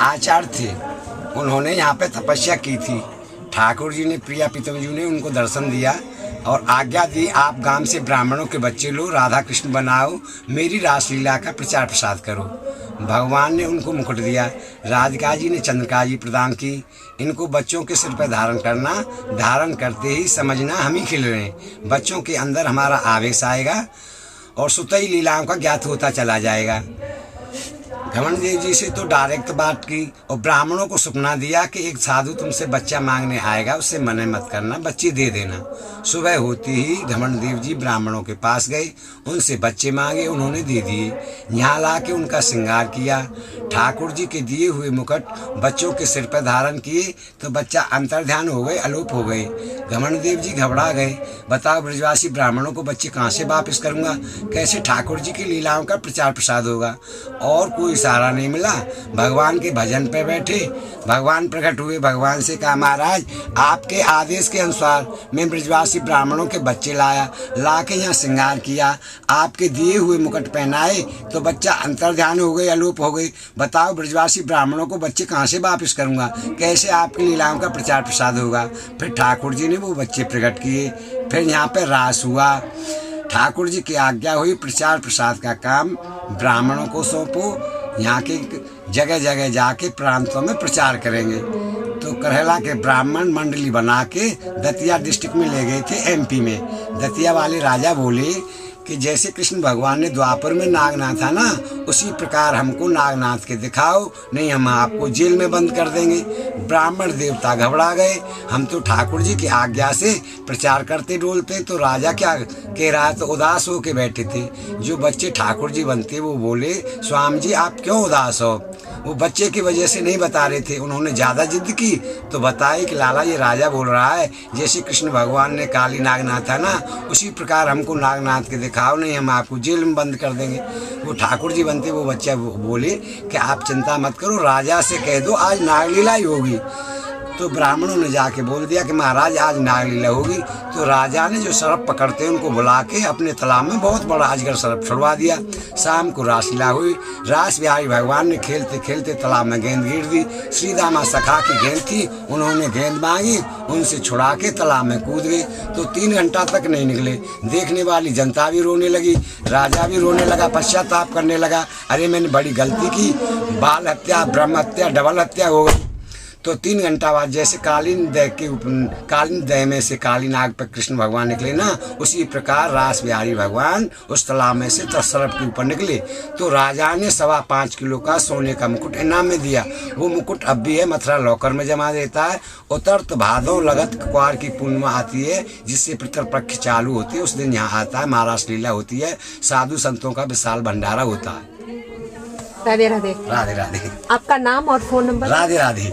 आचार्य थे, उन्होंने यहाँ पे तपस्या की थी। ठाकुर जी ने, प्रिया पितमजू ने उनको दर्शन दिया और आज्ञा दी, आप गांव से ब्राह्मणों के बच्चे लो, राधा कृष्ण बनाओ, मेरी रासलीला का प्रचार प्रसार करो। भगवान ने उनको मुकुट दिया, राधिका जी ने चंद्रकाजी प्रदान की। इनको बच्चों के सिर पर धारण करना, धारण करते ही समझना हम ही खिल रहे हैं। बच्चों के अंदर हमारा आवेश आएगा और सुतई लीलाओं का ज्ञात होता चला जाएगा। घमंड देव जी से तो डायरेक्ट बात की और ब्राह्मणों को सुपना दिया कि एक साधु तुमसे बच्चा मांगने आएगा, उससे मना मत करना, बच्चे दे देना। सुबह होते ही घमंड देव जी ब्राह्मणों के पास गए, उनसे बच्चे मांगे, उन्होंने दे दिए। यहाँ ला के उनका श्रृंगार किया। ठाकुर जी के दिए हुए मुकुट बच्चों के सिर पर धारण किए तो बच्चा अंतर्ध्यान हो गए, अलोप हो गए। घमंड देव जी घबरा गए, बताओ ब्रजवासी ब्राह्मणों को बच्चे कहाँ से वापस करूँगा, कैसे ठाकुर जी की लीलाओं का प्रचार प्रसार होगा। और कोई सहारा नहीं मिला। भगवान के भजन पे बैठे, भगवान प्रकट हुए। भगवान से कहा, महाराज आपके आदेश के अनुसार मैं ब्रजवासी ब्राह्मणों के बच्चे लाया, ला के यहाँ श्रृंगार किया, आपके दिए हुए मुकुट पहनाए तो बच्चा अंतर्ध्यान हो गए, अलोप हो गए। बताओ ब्रजवासी ब्राह्मणों को बच्चे कहाँ से वापस करूँगा, कैसे आपकी लीलाओं का प्रचार प्रसार होगा। फिर ठाकुर जी ने वो बच्चे प्रकट किए। फिर यहाँ पे रास हुआ। ठाकुर जी की आज्ञा हुई, प्रचार प्रसार का काम ब्राह्मणों को सौंपो, यहाँ के जगह जगह जाके प्रांतों में प्रचार करेंगे। तो करहला के ब्राह्मण मंडली बना के दतिया डिस्ट्रिक्ट में ले गए थे, एमपी में। दतिया वाले राजा बोले कि जैसे कृष्ण भगवान ने द्वापर में नागनाथ था ना, उसी प्रकार हमको नागनाथ के दिखाओ, नहीं हम आपको जेल में बंद कर देंगे। ब्राह्मण देवता घबरा गए, हम तो ठाकुर जी की आज्ञा से प्रचार करते डोलते, तो राजा क्या कह रहा है, तो उदास हो के बैठे थे। जो बच्चे ठाकुर जी बनते वो बोले, स्वामी जी आप क्यों उदास हो। वो बच्चे की वजह से नहीं बता रहे थे, उन्होंने ज़्यादा जिद की तो बताए कि लाला ये राजा बोल रहा है जैसे कृष्ण भगवान ने काली नागनाथ था ना, उसी प्रकार हमको नागनाथ के दिखाओ, नहीं हम आपको जेल में बंद कर देंगे। वो ठाकुर जी बनते वो बच्चा बोले कि आप चिंता मत करो, राजा से कह दो आज नागलीला ही होगी। तो ब्राह्मणों ने जाके बोल दिया कि महाराज आज नागलीला होगी। तो राजा ने जो सर्प पकड़ते उनको बुला के अपने तालाब में बहुत बड़ा अजगर सर्प छुड़वा दिया। शाम को रासलीला हुई। रास बिहारी भगवान ने खेलते खेलते तालाब में गेंद गिर दी। श्रीदामा सखा की गेंद थी, उन्होंने गेंद मांगी, उनसे छुड़ा के तालाब में कूद गए। तो 3 घंटा तक नहीं निकले। देखने वाली जनता भी रोने लगी, राजा भी रोने लगा, पश्चाताप करने लगा, अरे मैंने बड़ी गलती की, बाल हत्या, ब्रह्म हत्या, डबल हत्या हो गई। तो 3 घंटा बाद जैसे कालीन दह में से काली नाग पर कृष्ण भगवान निकले ना, उसी प्रकार रास बिहारी भगवान उस तालाब में से सर्प के ऊपर निकले। तो राजा ने 5.25 किलो का सोने का मुकुट इनाम में दिया। वो मुकुट अब भी है, मथुरा लॉकर में जमा देता है। उतरत भादों लगत क्वार की पूर्णिमा आती है, जिससे पितृपक्ष चालू होती है, उस दिन यहाँ आता है, महारास लीला होती है, साधु संतों का विशाल भंडारा होता है। राधे राधे। राधे राधे। आपका नाम और फोन नंबर? राधे राधे।